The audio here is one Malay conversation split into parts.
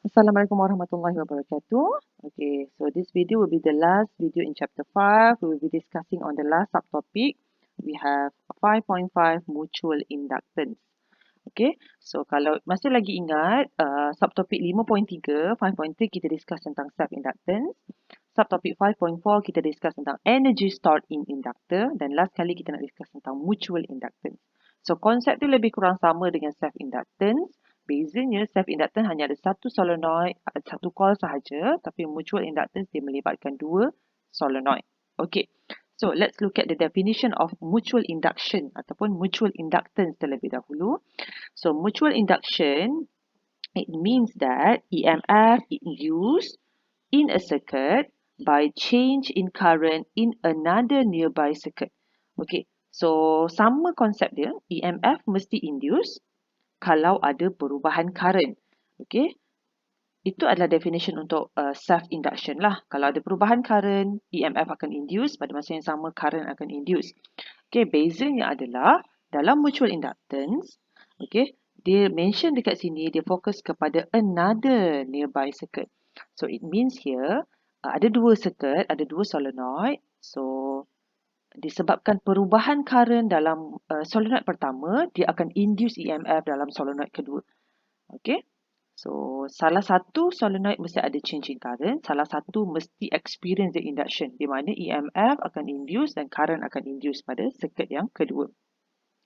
Assalamualaikum warahmatullahi wabarakatuh. Okay, so this video will be the last video in chapter 5. We will be discussing on the last subtopic. We have 5.5 mutual inductance. Okay, so kalau masih lagi ingat, subtopik 5.3, 5.3 kita discuss tentang self-inductance. Subtopik 5.4 kita discuss tentang energy stored in inductor. Dan last kali kita nak discuss tentang mutual inductance. So konsep tu lebih kurang sama dengan self-inductance. Bezanya self-inductance hanya ada satu solenoid, satu coil sahaja. Tapi mutual inductance dia melibatkan dua solenoid. Okay. So, let's look at the definition of mutual induction ataupun mutual inductance terlebih dahulu. So, mutual induction, it means that EMF is induced in a circuit by change in current in another nearby circuit. Okay, so sama konsep dia, EMF mesti induce kalau ada perubahan current. Okay, itu adalah definition untuk self-induction lah. Kalau ada perubahan current, EMF akan induce. Pada masa yang sama, current akan induce. Okay, bezanya adalah dalam mutual inductance, okay, dia mention dekat sini, dia fokus kepada another nearby circuit. So, it means here, ada dua circuit, ada dua solenoid. So, disebabkan perubahan current dalam solenoid pertama, dia akan induce EMF dalam solenoid kedua. Okay. So, salah satu solenoid mesti ada change in current, salah satu mesti experience the induction, di mana EMF akan induce dan current akan induce pada circuit yang kedua.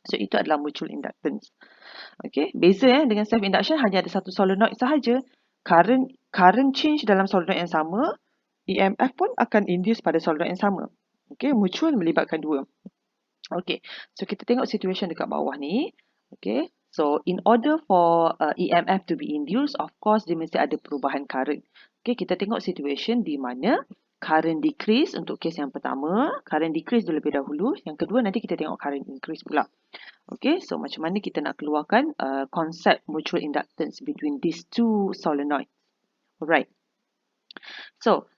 So, itu adalah mutual inductance. Okay, beza dengan self-induction hanya ada satu solenoid sahaja. Current change dalam solenoid yang sama, EMF pun akan induce pada solenoid yang sama. Okay, mutual melibatkan dua. Okay, so kita tengok situation dekat bawah ni. Okay, so in order for EMF to be induced, of course dia mesti ada perubahan current. Okay, kita tengok situation di mana current decrease untuk kes yang pertama. Current decrease terlebih dahulu. Yang kedua nanti kita tengok current increase pula. Okay, so macam mana kita nak keluarkan konsep mutual inductance between these two solenoid. Alright. So,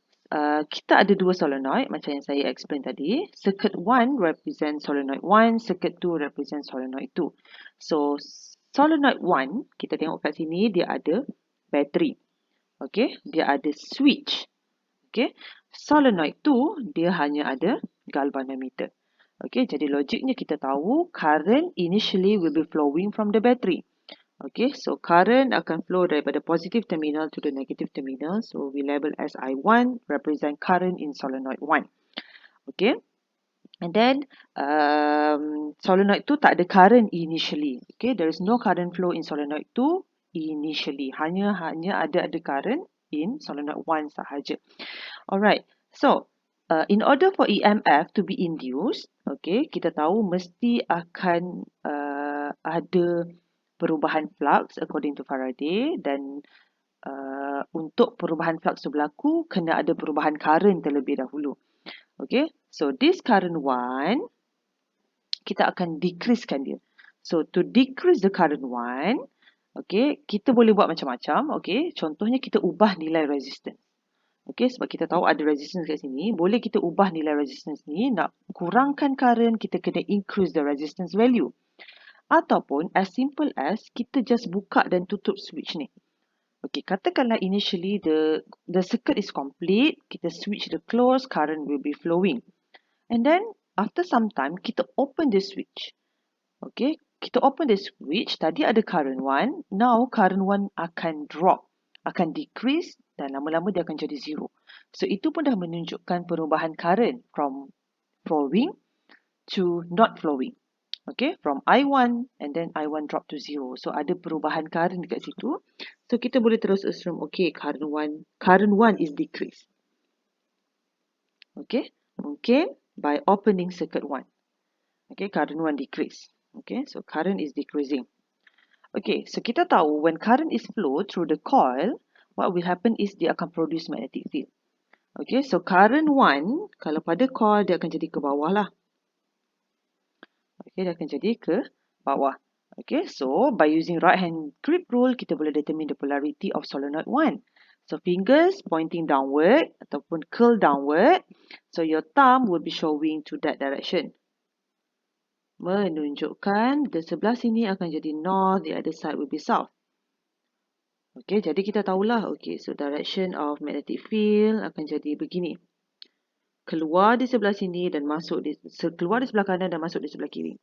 kita ada dua solenoid macam yang saya explain tadi. Circuit 1 represent solenoid 1, circuit 2 represent solenoid 2. So, solenoid 1, kita tengok kat sini dia ada battery. Okay, dia ada switch. Okay, solenoid 2 dia hanya ada galvanometer. Okay, jadi logiknya kita tahu current initially will be flowing from the battery. Okay, so current akan flow daripada positive terminal to the negative terminal. So, we label as I1 represent current in solenoid 1. Okay, and then solenoid 2 tak ada current initially. Okay, there is no current flow in solenoid 2 initially. Hanya ada current in solenoid 1 sahaja. Alright, so in order for EMF to be induced, okay, kita tahu mesti akan ada perubahan flux according to Faraday, dan untuk perubahan flux tu berlaku, kena ada perubahan current terlebih dahulu. Okay, so this current 1, kita akan decreasekan dia. So, to decrease the current 1, okay, kita boleh buat macam-macam. Okay, contohnya kita ubah nilai resistance. Okay, sebab kita tahu ada resistance kat sini, boleh kita ubah nilai resistance ni, nak kurangkan current, kita kena increase the resistance value. Ataupun as simple as kita just buka dan tutup switch ni. Okay, katakanlah initially the circuit is complete, kita switch the close, current will be flowing. And then after some time, kita open the switch. Okay, kita open the switch, tadi ada current 1, now current 1 akan drop, akan decrease dan lama-lama dia akan jadi zero. So, itu pun dah menunjukkan perubahan current from flowing to not flowing. Okay, from I1 and then I1 drop to 0. So, ada perubahan current dekat situ. So, kita boleh terus assume, okay, current 1 is decreased. Okay, mungkin by opening circuit 1. Okay, current 1 decrease. Okay, so current is decreasing. Okay, so kita tahu when current is flow through the coil, what will happen is dia akan produce magnetic field. Okay, so current 1, kalau pada coil, dia akan jadi ke bawah lah. Okay, dia akan jadi ke bawah. Okay, so by using right hand grip rule, kita boleh determine the polarity of solenoid 1. So fingers pointing downward ataupun curl downward. So your thumb will be showing to that direction. Menunjukkan the sebelah sini akan jadi north, the other side will be south. Okey, jadi kita tahulah. Okey, so direction of magnetic field akan jadi begini. Keluar di sebelah sini dan masuk keluar di sebelah kanan dan masuk di sebelah kiri.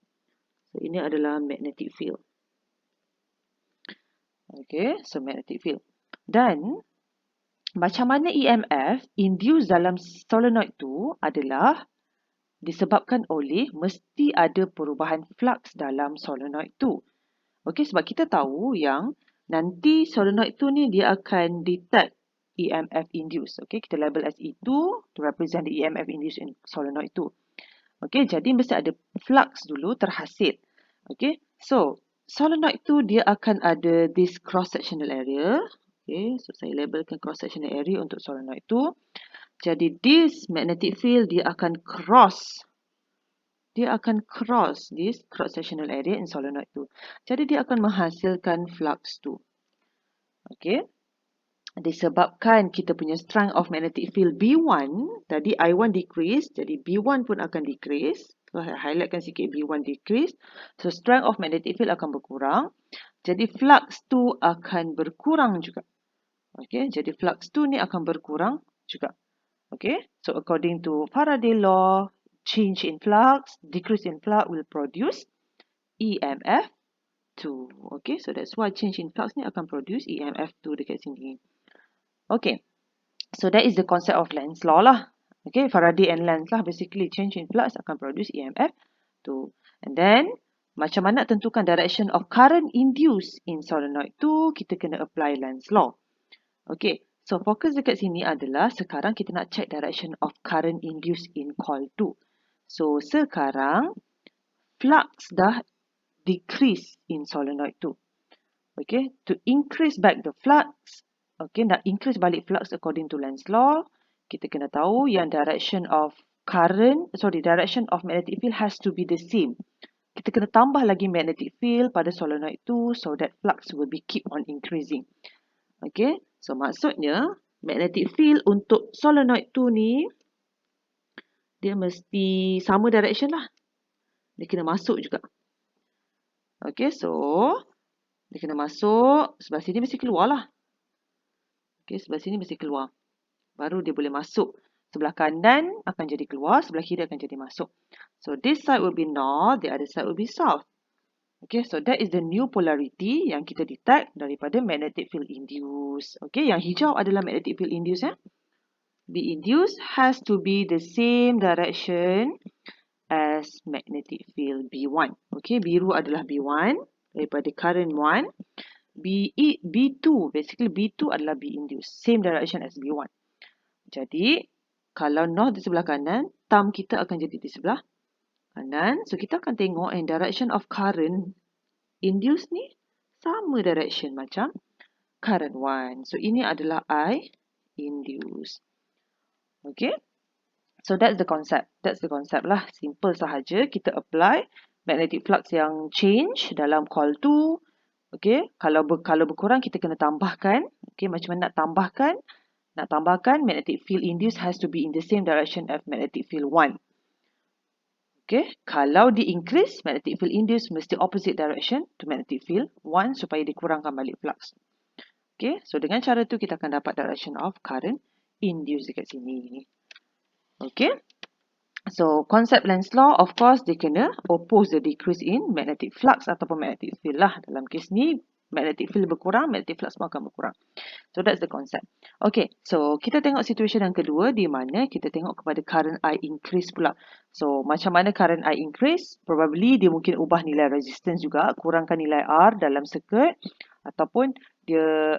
So ini adalah magnetic field. Okey, so magnetic field. Dan macam mana EMF induced dalam solenoid tu adalah disebabkan oleh mesti ada perubahan flux dalam solenoid tu. Okey, sebab kita tahu yang nanti solenoid tu ni dia akan detect EMF induced. Okey, kita label as E2 to represent the EMF induced in solenoid tu. Okey, jadi mesti ada flux dulu terhasil. Okey, so solenoid tu dia akan ada this cross sectional area. Okey, so saya labelkan cross sectional area untuk solenoid tu. Jadi this magnetic field dia akan cross this cross sectional area in solenoid tu. Jadi dia akan menghasilkan flux tu. Okey. Disebabkan kita punya strength of magnetic field B1, tadi I1 decrease, jadi B1 pun akan decrease. So, highlightkan sikit B1 decrease. So, strength of magnetic field akan berkurang. Jadi, flux tu akan berkurang juga. Okay, jadi flux tu ni akan berkurang juga. Okay, so according to Faraday law, change in flux, decrease in flux will produce EMF2. Okay, so that's why change in flux ni akan produce EMF2 dekat sini. Okay, so that is the concept of Lenz's law lah. Okay, Faraday and Lenz lah. Basically, change in flux akan produce EMF2. And then, macam mana tentukan direction of current induced in solenoid tu, kita kena apply Lenz's law. Okay, so fokus dekat sini adalah sekarang kita nak check direction of current induced in coil 2. So, sekarang flux dah decrease in solenoid 2. Okay, to increase back the flux, okay, nak increase balik flux according to Lenz's law, kita kena tahu yang direction of magnetic field has to be the same. Kita kena tambah lagi magnetic field pada solenoid 2 so that flux will be keep on increasing. Okay, so maksudnya magnetic field untuk solenoid 2 ni dia mesti sama direction lah. Dia kena masuk juga. Okay, so dia kena masuk, sebelah sini mesti keluar lah. Okay, sebelah sini mesti keluar. Baru dia boleh masuk. Sebelah kanan akan jadi keluar, sebelah kiri akan jadi masuk. So this side will be north, the other side will be south. Okay, so that is the new polarity yang kita detect daripada magnetic field induced. Okay, yang hijau adalah magnetic field induced. The induced has to be the same direction as magnetic field B1. Okay, biru adalah B1 daripada current 1. B2, basically B2 adalah B induced. Same direction as B1. Jadi, kalau north di sebelah kanan, thumb kita akan jadi di sebelah kanan. So, kita akan tengok yang direction of current induced ni sama direction macam current 1. So, ini adalah I induced. Okay. So, that's the concept. That's the concept lah. Simple sahaja. Kita apply magnetic flux yang change dalam coil 2. Okay. Kalau berkurang, kita kena tambahkan. Okay. Macam mana nak tambahkan? Nak tambahkan, magnetic field induced has to be in the same direction as magnetic field 1. Okay. Kalau di increase, magnetic field induced mesti opposite direction to magnetic field 1 supaya dikurangkan balik flux. Okay. So, dengan cara tu kita akan dapat direction of current induced dekat sini. Okay. So, concept Lenz's law, of course, dia kena oppose the decrease in magnetic flux ataupun magnetic field lah. Dalam kes ni, magnetic field berkurang, magnetic flux pun akan berkurang. So, that's the concept. Okay, so kita tengok situation yang kedua di mana kita tengok kepada current I increase pula. So, macam mana current I increase? Probably dia mungkin ubah nilai resistance juga, kurangkan nilai R dalam circuit ataupun dia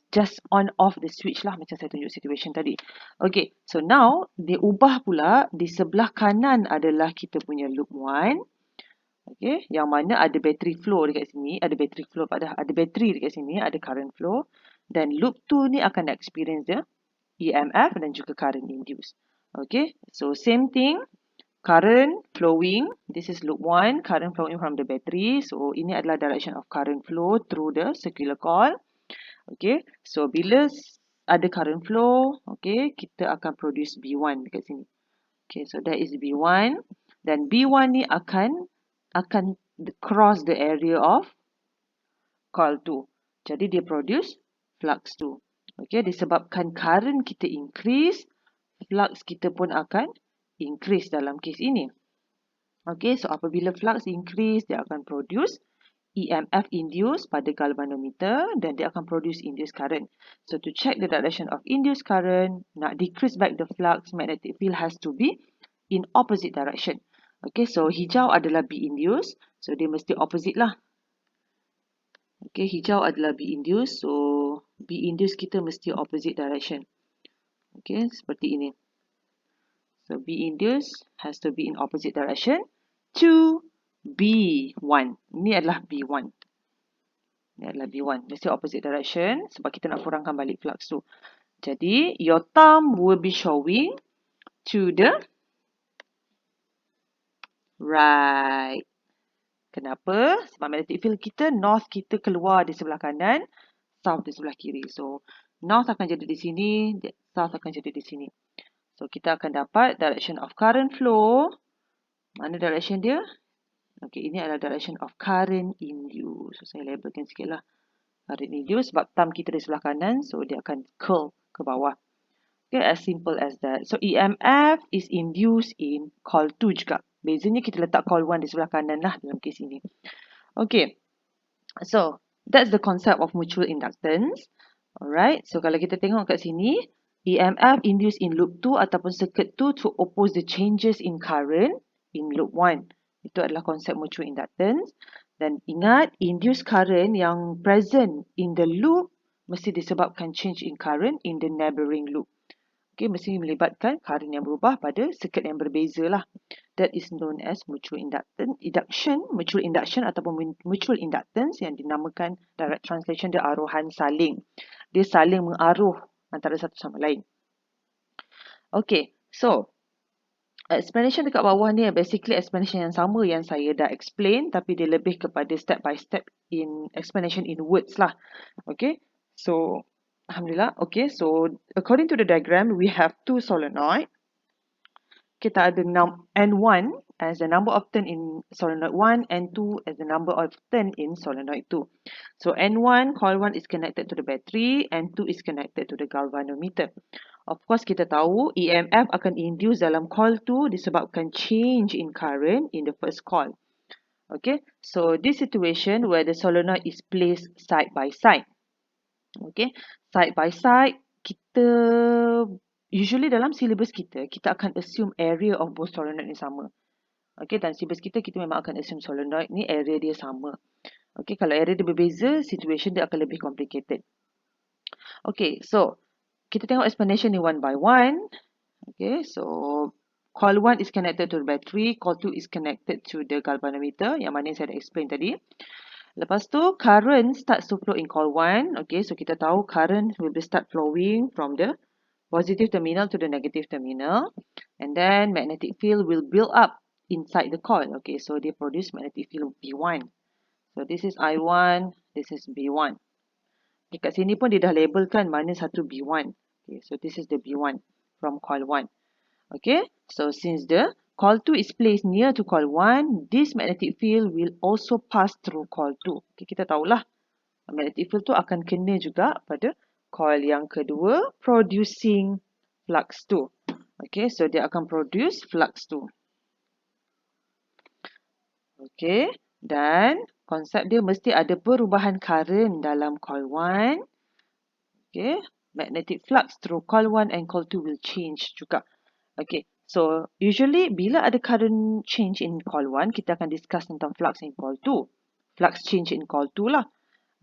just on off the switch lah macam saya tunjuk situation tadi. Okay, so now dia ubah pula di sebelah kanan adalah kita punya loop 1. Okay, yang mana ada battery flow dekat sini, ada battery dekat sini, ada current flow. Dan loop 2 ni akan experience the EMF dan juga current induced. Okay, so same thing. Current flowing, this is loop 1, current flowing from the battery. So, ini adalah direction of current flow through the circular coil. Okay, so bila ada current flow, okay, kita akan produce B1 dekat sini. Okay, so that is B1. Dan B1 ni akan cross the area of coil 2. Jadi, dia produce flux 2. Okay, disebabkan current kita increase, flux kita pun akan increase dalam kes ini. Okay, so apabila flux increase, dia akan produce EMF induced pada galvanometer dan dia akan produce induced current. So to check the direction of induced current, nak decrease back the flux, magnetic field has to be in opposite direction. Okay, so hijau adalah B induced, so dia mesti opposite lah. Okay, hijau adalah B induced, so B induced kita mesti opposite direction. Okay, seperti ini. So B induced has to be in opposite direction to B1. Ini adalah B1. Ini adalah B1. Mesti opposite direction sebab kita nak kurangkan balik flux tu. Jadi, your thumb will be showing to the right. Kenapa? Sebab magnetic field kita, north kita keluar di sebelah kanan, south di sebelah kiri. So, north akan jadi di sini, south akan jadi di sini. So, kita akan dapat direction of current flow. Mana direction dia? Okay, ini adalah direction of current induced. So, saya labelkan sikit lah. Current induced sebab thumb kita di sebelah kanan. So, dia akan curl ke bawah. Okay, as simple as that. So, EMF is induced in coil 2 juga. Bezanya kita letak coil 1 di sebelah kanan lah dalam kes ini. Okay. So, that's the concept of mutual inductance. Alright. So, kalau kita tengok kat sini, EMF induced in loop 2 ataupun circuit 2 to oppose the changes in current in loop 1. Itu adalah konsep mutual inductance. Dan ingat, induced current yang present in the loop mesti disebabkan change in current in the neighboring loop. Okay, mesti melibatkan current yang berubah pada circuit yang berbeza lah. That is known as mutual mutual induction ataupun mutual inductance yang dinamakan direct translation dia aruhan saling. Dia saling mengaruh antara satu sama lain. Okay, so explanation dekat bawah ni basically explanation yang sama yang saya dah explain tapi dia lebih kepada step by step in explanation in words lah. Okay, so alhamdulillah. Okay, so according to the diagram we have two solenoid. Kita ada N1 as the number of turn in solenoid 1 and 2 as the number of turn in solenoid 2. So N1, coil 1 is connected to the battery and 2 is connected to the galvanometer. Of course, kita tahu EMF akan induce dalam coil 2 disebabkan change in current in the first coil. Okay, so this situation where the solenoid is placed side by side. Okay, side by side, kita usually dalam syllabus kita akan assume area of both solenoid ni sama. Okay, dan syllabus kita memang akan assume solenoid ni area dia sama. Okay, kalau area dia berbeza, situation dia akan lebih complicated. Okay, so kita tengok explanation ni one by one. Okay, so coil 1 is connected to the battery, coil 2 is connected to the galvanometer yang mana saya dah explain tadi. Lepas tu, current starts to flow in coil 1. Okay, so kita tahu current will start flowing from the positive terminal to the negative terminal. And then magnetic field will build up inside the coil. Okay, so they produce magnetic field B1. So this is I1, this is B1. Dekat sini pun dia dah labelkan mana satu B1. Okay, so this is the B1 from coil 1. Okay, so since the coil 2 is placed near to coil 1, this magnetic field will also pass through coil 2. Okay, kita tahulah magnetic field tu akan kena juga pada coil yang kedua, producing flux 2. Okay, so dia akan produce flux 2. Okay, dan konsep dia mesti ada perubahan current dalam coil 1. Okay, magnetic flux through coil 1 and coil 2 will change juga. Okay, so usually bila ada current change in coil 1, kita akan discuss tentang flux in coil 2. Flux change in coil 2 lah.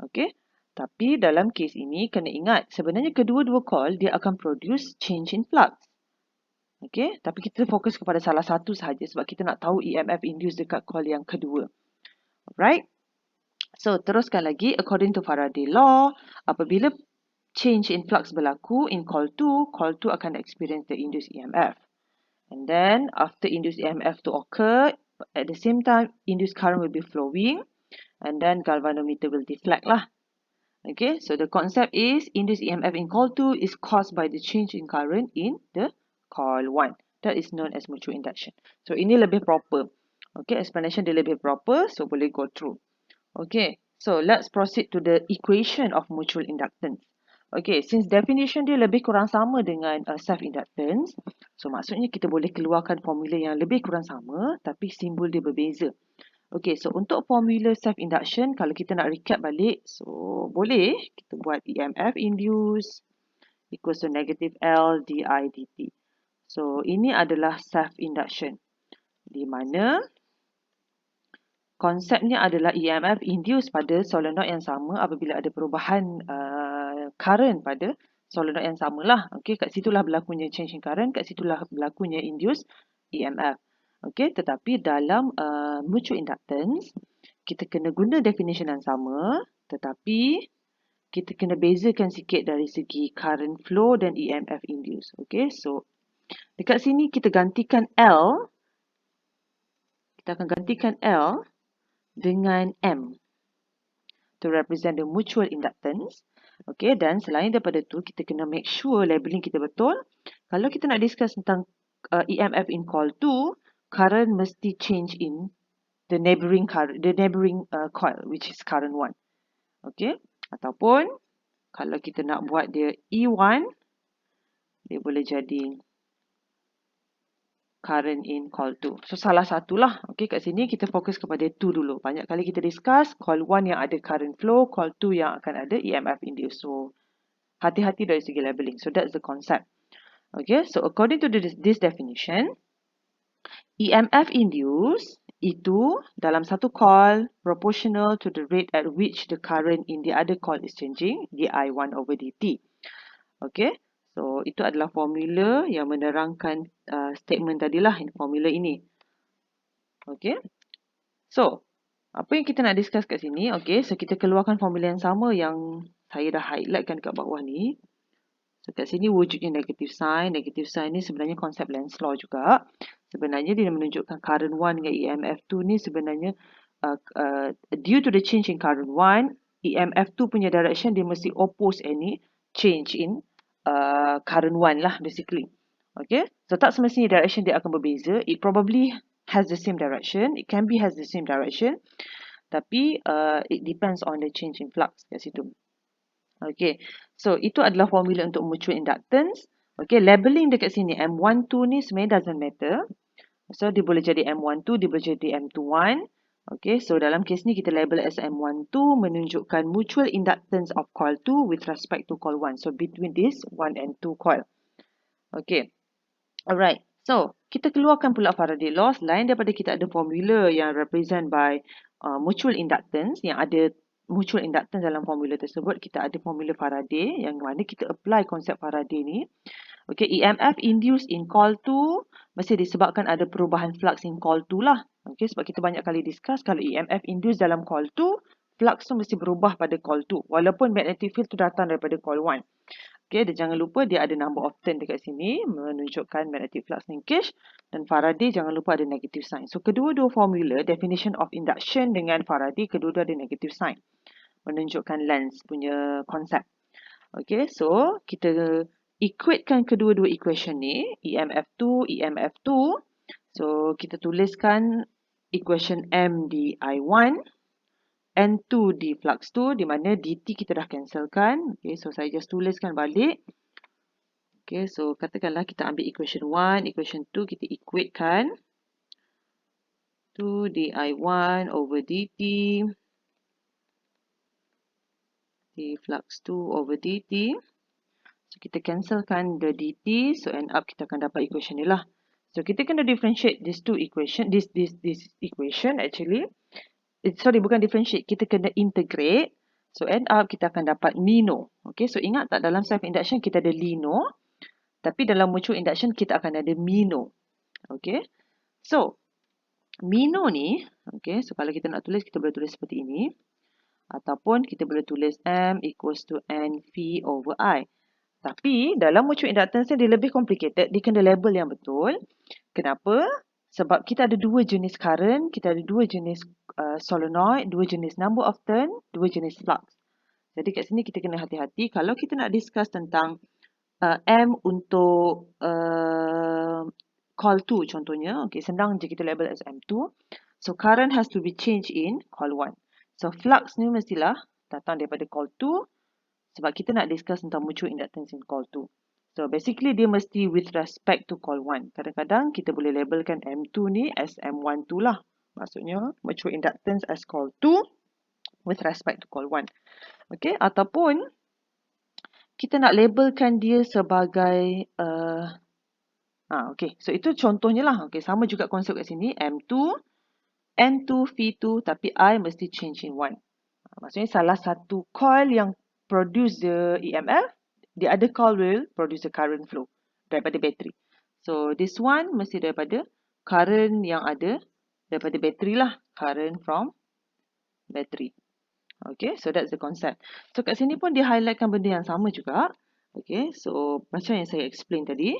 Okay, tapi dalam kes ini kena ingat sebenarnya kedua-dua coil dia akan produce change in flux. Okay, tapi kita fokus kepada salah satu sahaja sebab kita nak tahu EMF induced dekat coil yang kedua. Alright. So, teruskan lagi according to Faraday law, apabila change in flux berlaku in coil 2 akan experience the induced EMF. And then after induced EMF to occur, at the same time induced current will be flowing and then galvanometer will deflect lah. Okay, so the concept is induced EMF in coil 2 is caused by the change in current in the coil 1. That is known as mutual induction. So ini lebih proper. Okay, explanation dia lebih proper, so boleh go through. Okay, so let's proceed to the equation of mutual inductance. Okay, since definition dia lebih kurang sama dengan self-inductance, so maksudnya kita boleh keluarkan formula yang lebih kurang sama tapi simbol dia berbeza. Okay, so untuk formula self-induction, kalau kita nak recap balik, so boleh kita buat EMF induced equals to negative L di dt. So ini adalah self-induction, di mana konsepnya adalah EMF induced pada solenoid yang sama apabila ada perubahan current pada solenoid yang sama lah. Okay, kat situlah berlakunya change in current, kat situlah berlakunya induced EMF. Okay, tetapi dalam mutual inductance, kita kena guna definition yang sama, tetapi kita kena bezakan sikit dari segi current flow dan EMF induced. Okay, so dekat sini kita gantikan L, kita akan gantikan L dengan M to represent the mutual inductance. Okay, dan selain daripada tu, kita kena make sure labeling kita betul. Kalau kita nak discuss tentang EMF in coil 2, current mesti change in the neighboring coil, which is current 1. Okay, ataupun kalau kita nak buat dia E1, dia boleh jadi current in coil 2. So salah satulah. Okay, kat sini kita fokus kepada 2 dulu. Banyak kali kita discuss coil 1 yang ada current flow, coil 2 yang akan ada EMF induced. So hati-hati dari segi labeling. So that's the concept. Okay, so according to this definition, EMF induced itu dalam satu coil proportional to the rate at which the current in the other coil is changing, di1 over dt. Okay, so itu adalah formula yang menerangkan statement tadilah, formula ini. Okay, so apa yang kita nak discuss kat sini? Okay, so kita keluarkan formula yang sama yang saya dah highlightkan kat bawah ni. So kat sini wujudnya negative sign. Negative sign ni sebenarnya konsep Lenz law juga. Sebenarnya dia menunjukkan current 1 dengan EMF 2 ni sebenarnya due to the change in current 1, EMF 2 punya direction dia mesti oppose any change in current 1 lah basically. Okay, so tak semestinya direction dia akan berbeza. It probably has the same direction. It can be has the same direction. Tapi it depends on the change in flux kat situ. Okay, so itu adalah formula untuk mutual inductance. Okay, labeling dekat sini M12 ni sebenarnya doesn't matter. So dia boleh jadi M12, dia boleh jadi M21. Okay, so dalam kes ni kita label as M12 menunjukkan mutual inductance of coil 2 with respect to coil 1. So between this 1 and 2 coil. Okay, alright. So kita keluarkan pula Faraday law. Selain daripada kita ada formula yang represent by mutual inductance, yang ada mutual inductance dalam formula tersebut, kita ada formula Faraday yang mana kita apply konsep Faraday ni. Okay, EMF induced in coil 2 mesti disebabkan ada perubahan flux in coil 2 lah. Okay, sebab kita banyak kali discuss kalau EMF induced dalam coil 2, flux tu mesti berubah pada coil 2 walaupun magnetic field tu datang daripada coil 1. Okay, dan jangan lupa dia ada number of turn dekat sini menunjukkan magnetic flux linkage, dan Faraday jangan lupa ada negative sign. So kedua-dua formula definition of induction dengan Faraday kedua-dua ada negative sign menunjukkan Lenz punya konsep. Okay, so kita equatekan kedua-dua equation ni, EMF2, EMF2. So kita tuliskan equation M di I1, N2 di flux 2, di mana dt kita dah cancelkan. Okay, so saya just tuliskan balik. Okay, so katakanlah kita ambil equation 1, equation 2 kita equatekan. 2 di I1 over dt di flux 2 over dt. So kita cancelkan the dt, so end up kita akan dapat equation ni lah. So kita kena differentiate this equation actually. Sorry, bukan differentiate, kita kena integrate. So end up kita akan dapat mino. Okay, so ingat tak dalam self induction kita ada lino, tapi dalam mutual induction kita akan ada mino. Okay, so mino ni, okay, so kalau kita nak tulis kita boleh tulis seperti ini. Ataupun kita boleh tulis M equals to N V over I. Tapi dalam mutual inductance dia lebih complicated. Dia kena label yang betul. Kenapa? Sebab kita ada dua jenis current, kita ada dua jenis solenoid, dua jenis number of turn, dua jenis flux. Jadi kat sini kita kena hati-hati. Kalau kita nak discuss tentang M untuk coil 2 contohnya. Okay, senang je kita label as M2. So current has to be changed in coil 1. So flux ni mestilah datang daripada coil 2. Sebab kita nak discuss tentang mutual inductance in coil 2. So basically dia mesti with respect to coil 1. Kadang-kadang kita boleh labelkan M2 ni as M12 lah. Maksudnya mutual inductance as coil 2 with respect to coil 1. Okay, ataupun kita nak labelkan dia sebagai okay. So itu contohnya lah. Okay, sama juga konsep kat sini. M2, N2, V2 tapi I mesti change in 1. Maksudnya salah satu coil yang produce the EMF, the other coil will produce the current flow daripada bateri. So this one mesti daripada current yang ada daripada bateri lah. Current from battery. Okay, so that's the concept. So kat sini pun dia highlightkan benda yang sama juga. Okay, so macam yang saya explain tadi.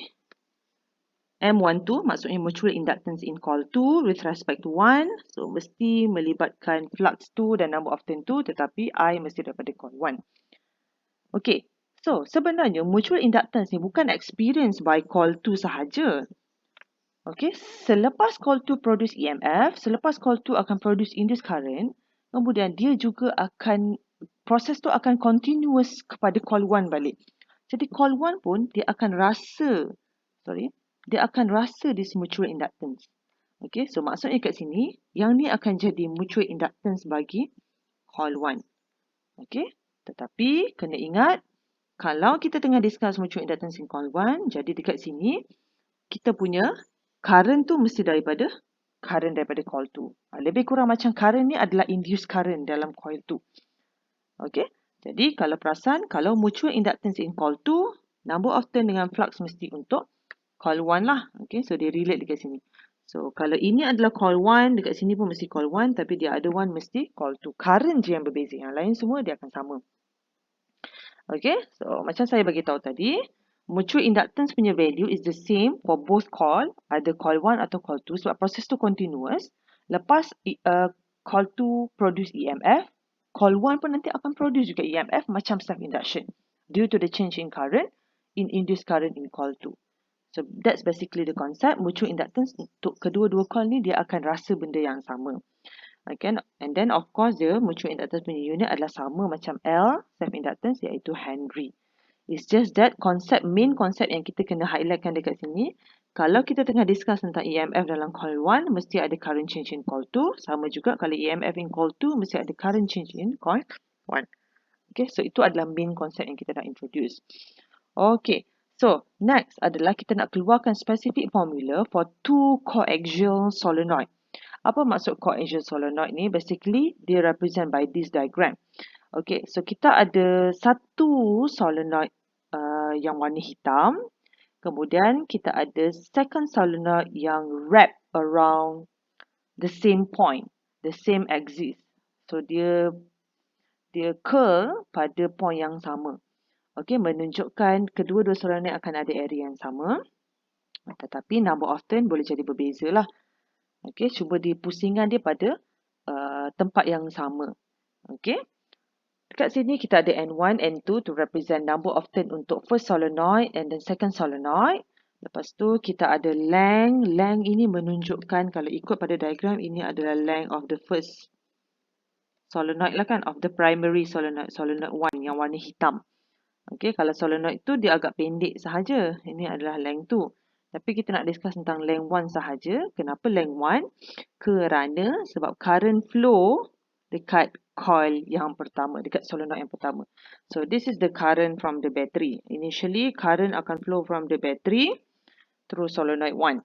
M12 maksudnya mutual inductance in coil 2 with respect to 1. So mesti melibatkan flux 2 dan number of turn 2 tetapi I mesti daripada coil 1. Okay, so sebenarnya mutual inductance ni bukan experience by coil 2 sahaja. Okay, selepas coil 2 produce EMF, selepas coil 2 akan produce induced current, kemudian dia juga akan, proses tu akan continuous kepada coil 1 balik. Jadi coil 1 pun dia akan rasa, dia akan rasa this mutual inductance. Okay, so maksudnya kat sini, yang ni akan jadi mutual inductance bagi coil 1. Okay, tetapi kena ingat, kalau kita tengah discuss mutual inductance in coil 1, jadi dekat sini, kita punya current tu mesti daripada current daripada coil 2. Lebih kurang macam current ni adalah induced current dalam coil 2. Okay, jadi kalau perasan, kalau mutual inductance in coil 2, number of turn dengan flux mesti untuk coil 1 lah. Okay, so dia relate dekat sini. So kalau ini adalah coil 1, dekat sini pun mesti coil 1, tapi dia ada one mesti coil 2. Current je yang berbeza, yang lain semua dia akan sama. Okay, so macam saya bagi tahu tadi, mutual inductance punya value is the same for both coil, either coil 1 atau coil 2 sebab proses tu continuous. Lepas coil 2 produce EMF, coil 1 pun nanti akan produce juga EMF macam self-induction due to the change in current in induced current in coil 2. So that's basically the concept. Mutual inductance untuk kedua-dua coil ni dia akan rasa benda yang sama. Okay, and then of course the mutual inductance punya unit adalah sama macam L, self-inductance iaitu Henry. It's just that main concept yang kita kena highlightkan dekat sini, kalau kita tengah discuss tentang EMF dalam coil 1, mesti ada current change in coil 2. Sama juga kalau EMF in coil 2, mesti ada current change in coil 1. Okay, so itu adalah main concept yang kita nak introduce. Okay, so next adalah kita nak keluarkan specific formula for two coaxial solenoid. Apa maksud coaxial solenoid ni? Basically, dia represent by this diagram. Okay, so kita ada satu solenoid yang warna hitam. Kemudian kita ada second solenoid yang wrap around the same point, the same axis. So dia curl pada point yang sama. Okay, menunjukkan kedua-dua solenoid akan ada area yang sama. Tetapi number of turn boleh jadi berbeza lah. Okay, cuba dipusingkan dia pada tempat yang sama. Okay. Dekat sini kita ada N1, N2 to represent number of turn untuk first solenoid and then second solenoid. Lepas tu kita ada length. Length ini menunjukkan kalau ikut pada diagram ini adalah length of the first solenoid lah kan. Of the primary solenoid. Solenoid 1 yang warna hitam. Okay, kalau solenoid tu dia agak pendek sahaja. Ini adalah length tu. Tapi kita nak discuss tentang length 1 sahaja. Kenapa length 1? Kerana sebab current flow dekat coil yang pertama, dekat solenoid yang pertama. So this is the current from the battery. Initially, current akan flow from the battery through solenoid 1.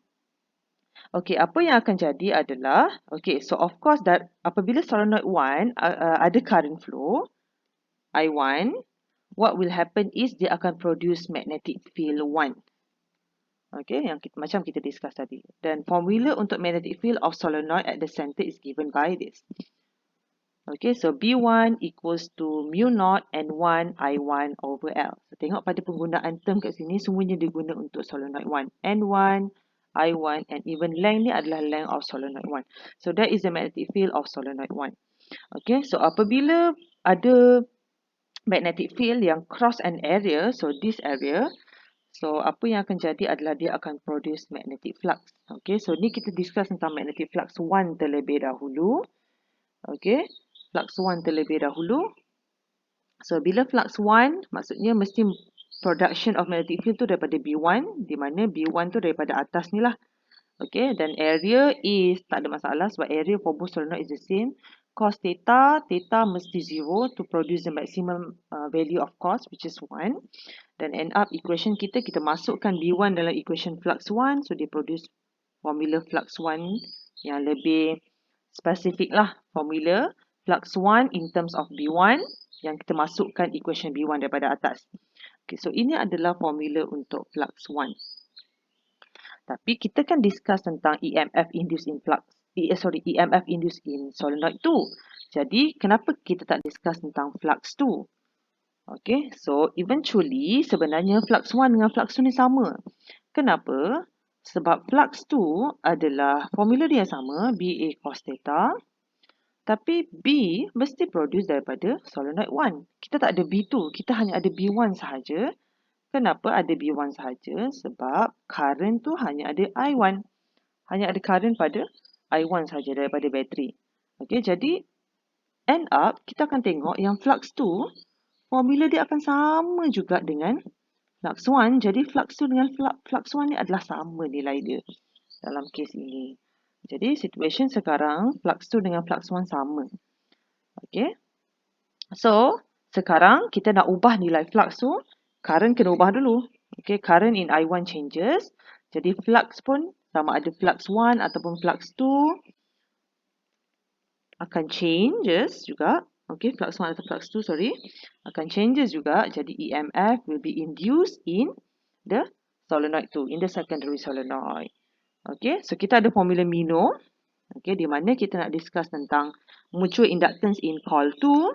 Okay, apa yang akan jadi adalah, okay, so of course that apabila solenoid 1 ada current flow, I1, what will happen is dia akan produce magnetic field 1. Okay, yang macam kita discuss tadi. Dan formula untuk magnetic field of solenoid at the center is given by this. Okay, so B1 equals to mu naught N1 I1 over L. So, tengok pada penggunaan term kat sini, semuanya diguna untuk solenoid 1. N1, I1 and even length ni adalah length of solenoid 1. So, that is the magnetic field of solenoid 1. Okay, so apabila ada magnetic field yang cross an area, so this area, so apa yang akan jadi adalah dia akan produce magnetic flux. Okay, so ni kita discuss tentang magnetic flux 1 terlebih dahulu. Okay, flux 1 terlebih dahulu. So, bila flux 1, maksudnya mesti production of magnetic field tu daripada B1, di mana B1 tu daripada atas ni lah. Okay, dan area is, tak ada masalah sebab area for both solenoid is the same. Cos theta, theta mesti 0 to produce the maximum value of cos, which is 1. Dan end up equation kita masukkan B1 dalam equation flux 1. So, dia produce formula flux 1 yang lebih spesifik lah. Formula flux 1 in terms of B1 yang kita masukkan equation B1 daripada atas. Okay, so ini adalah formula untuk flux 1. Tapi kita kan discuss tentang EMF induced in flux. EMF induced in solenoid 2. Jadi, kenapa kita tak discuss tentang flux 2? Okay, so eventually sebenarnya flux 1 dengan flux 2 ni sama. Kenapa? Sebab flux 2 adalah formula dia yang sama, BA cos theta. Tapi B mesti produce daripada solenoid 1. Kita tak ada B2, kita hanya ada B1 sahaja. Kenapa ada B1 sahaja? Sebab current tu hanya ada I1. Hanya ada current pada I1 sahaja daripada bateri. Okey, jadi end up kita akan tengok yang flux tu formula dia akan sama juga dengan flux 1. Jadi flux 2 dengan flux 1 ni adalah sama nilai dia dalam kes ini. Jadi situation sekarang flux 2 dengan flux 1 sama. Okey. So, sekarang kita nak ubah nilai flux tu. Current kena ubah dulu. Okay, current in I1 changes. Jadi flux pun sama ada flux 1 ataupun flux 2 akan changes juga. Okay, flux 1 atau flux 2, sorry. Akan changes juga. Jadi EMF will be induced in the solenoid 2, in the secondary solenoid. Okay, so kita ada formula Mino. Okay, di mana kita nak discuss tentang mutual inductance in coil 2.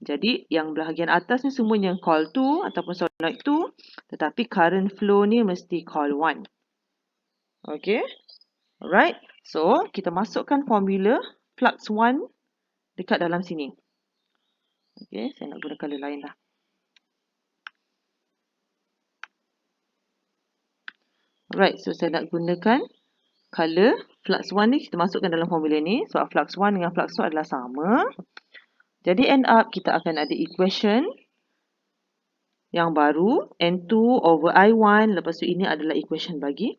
Jadi, yang bahagian atas ni semuanya coil 2 ataupun solenoid 2. Tetapi current flow ni mesti coil 1. Okay. Alright. So, kita masukkan formula flux 1 dekat dalam sini. Okay. Saya nak guna color lain lah. Alright. So, saya nak gunakan color flux 1 ni. Kita masukkan dalam formula ni. Sebab flux 1 dengan flux 2 adalah sama. Jadi end up kita akan ada equation yang baru N2 over I1. Lepas tu ini adalah equation bagi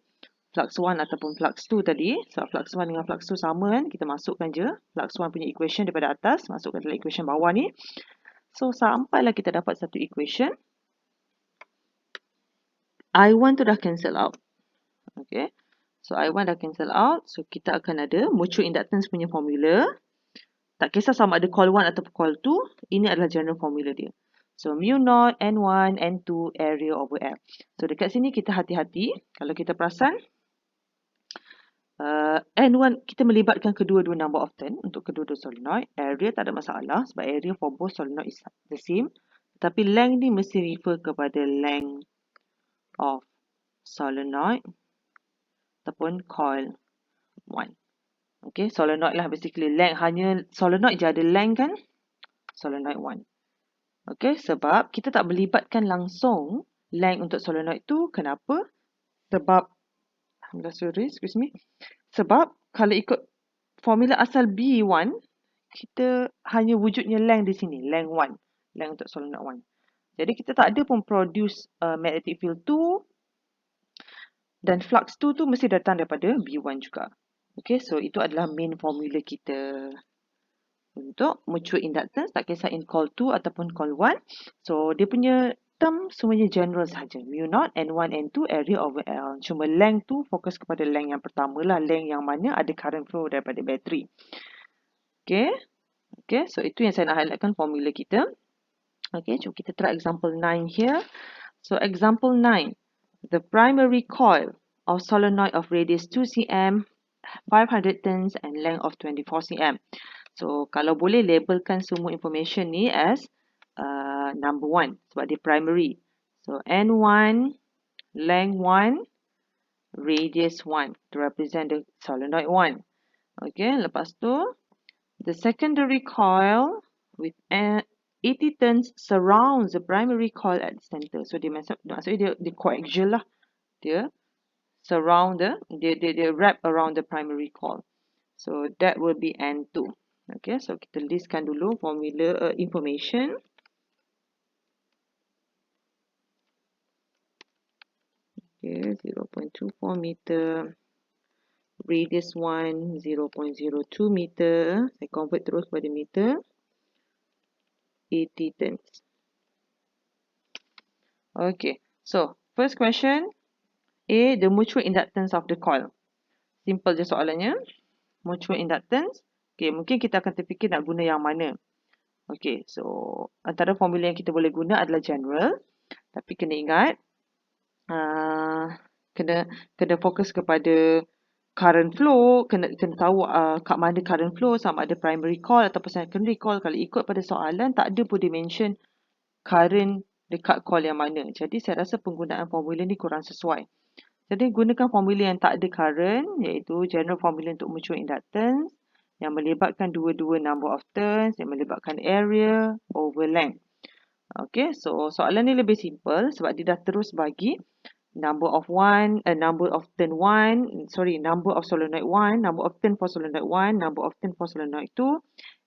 flux 1 ataupun flux 2 tadi. So flux 1 dengan flux 2 sama kan. Kita masukkan je flux 1 punya equation daripada atas. Masukkan dalam equation bawah ni. So sampailah kita dapat satu equation. I1 tu dah cancel out. Okay. So I1 dah cancel out. So kita akan ada mutual inductance punya formula. Tak kisah sama ada coil 1 atau coil 2, ini adalah general formula dia. So, mu naught, N1, N2, area over F. So, dekat sini kita hati-hati. Kalau kita perasan, N1, kita melibatkan kedua-dua number of turn untuk kedua-dua solenoid. Area tak ada masalah sebab area for both solenoid is the same. Tapi length ni mesti refer kepada length of solenoid ataupun coil 1. Okay, solenoid lah basically length. Hanya solenoid je ada length kan? Solenoid 1. Okay, sebab kita tak melibatkan langsung length untuk solenoid tu. Kenapa? Sebab, excuse me. Sebab kalau ikut formula asal B1, kita hanya wujudnya length di sini. Length 1. Length untuk solenoid 1. Jadi kita tak ada pun produce magnetic field 2. Dan flux 2 tu mesti datang daripada B1 juga. Okay, so itu adalah main formula kita untuk mutual inductance, tak kisah in coil 2 ataupun coil 1. So, dia punya term semuanya general sahaja. Mu naught, N1, N2, area over L. Cuma length tu fokus kepada length yang pertama lah. Length yang mana ada current flow daripada bateri. Okay. Okay, so itu yang saya nak highlightkan formula kita. Okay, jom kita try example 9 here. So, example 9. The primary coil of solenoid of radius 2 cm, 500 turns and length of 24 cm. So, kalau boleh labelkan semua information ni as number 1 sebab dia primary. So, N1, length 1, radius 1 to represent the solenoid 1. Okay, lepas tu, the secondary coil with 80 turns surrounds the primary coil at the center. So, maksudnya dia coaxial lah. Dia surround dia wrap around the primary coil. So, that will be N2. Okay, so kita listkan dulu formula information. Okay, 0.24 meter. Radius 1, 0.02 meter. Saya convert terus pada meter. 80 turns. Okay, so first question. A, the mutual inductance of the coil. Simple je soalannya. Mutual inductance. Okay, mungkin kita akan terfikir nak guna yang mana. Okay, so antara formula yang kita boleh guna adalah general. Tapi kena ingat, kena fokus kepada current flow, kena tahu kat mana current flow, sama ada primary coil ataupun secondary coil. Kalau ikut pada soalan, tak ada pun dimension current dekat coil yang mana. Jadi saya rasa penggunaan formula ni kurang sesuai. Jadi gunakan formula yang tak ada current, iaitu general formula untuk mutual inductance yang melibatkan dua-dua number of turns, yang melibatkan area over length. Okay, so soalan ni lebih simple sebab dia dah terus bagi number of turn 1, number of solenoid 1, number of turn for solenoid 1, number of turn for solenoid 2,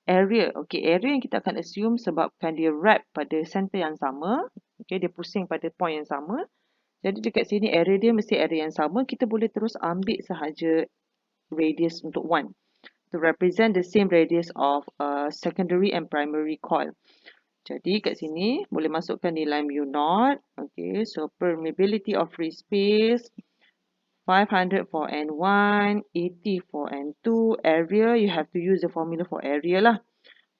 area. Okay, area yang kita akan assume sebabkan dia wrap pada center yang sama. Okay, dia pusing pada point yang sama. Jadi dekat sini area dia mesti area yang sama. Kita boleh terus ambil sahaja radius untuk 1 to represent the same radius of secondary and primary coil. Jadi kat sini boleh masukkan nilai mu0. Okay, so permeability of free space 500 for N1, 80 for N2. Area, you have to use the formula for area lah.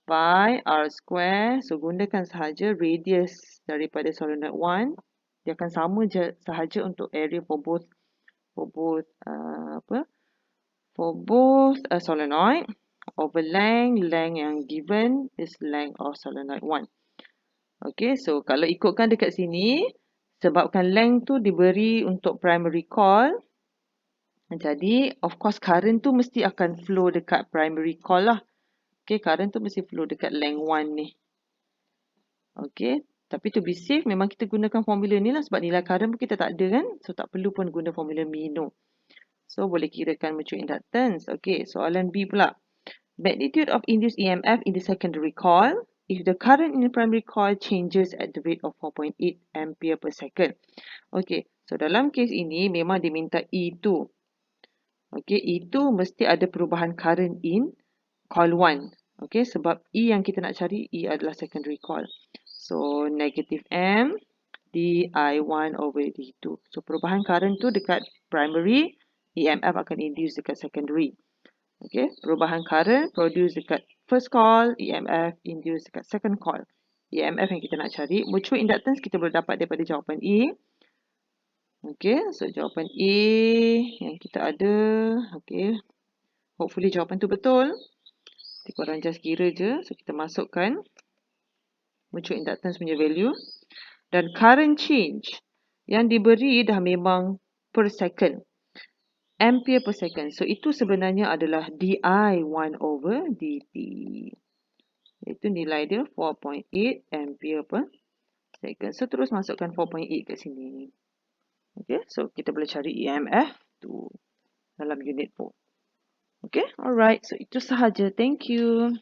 Pi r square. So gunakan sahaja radius daripada solenoid 1. Dia akan sama je sahaja untuk area for both solenoid. Over length yang given is length of solenoid 1. Okay, so kalau ikutkan dekat sini, sebabkan length tu diberi untuk primary coil, jadi of course current tu mesti akan flow dekat primary coil lah. Okay, current tu mesti flow dekat length 1 ni. Okay, tapi to be safe memang kita gunakan formula ni lah sebab nilai current pun kita tak ada kan. So tak perlu pun guna formula mino. So boleh kirakan mutual inductance. Okay, soalan B pula. Magnitude of induced EMF in the secondary coil if the current in the primary coil changes at the rate of 4.8 ampere per second. Okay, so dalam kes ini memang diminta E2. Okay, E2 mesti ada perubahan current in coil 1. Okay, sebab E yang kita nak cari, E adalah secondary coil. So, negative M di1 over D2. So, perubahan current tu dekat primary, EMF akan induce dekat secondary. Okay, perubahan current produce dekat first coil, EMF induce dekat second coil. EMF yang kita nak cari, mutual inductance kita boleh dapat daripada jawapan A. Okay, so jawapan A yang kita ada, okay, hopefully jawapan tu betul. Kita korang just kira je, so kita masukkan mutual inductance punya value. Dan current change yang diberi dah memang per second. Ampere per second. So, itu sebenarnya adalah di1 over dt. Itu nilai dia 4.8 ampere per second. So, terus masukkan 4.8 kat sini. Okay, so kita boleh cari EMF tu dalam unit 4. Okay, alright. So, itu sahaja. Thank you.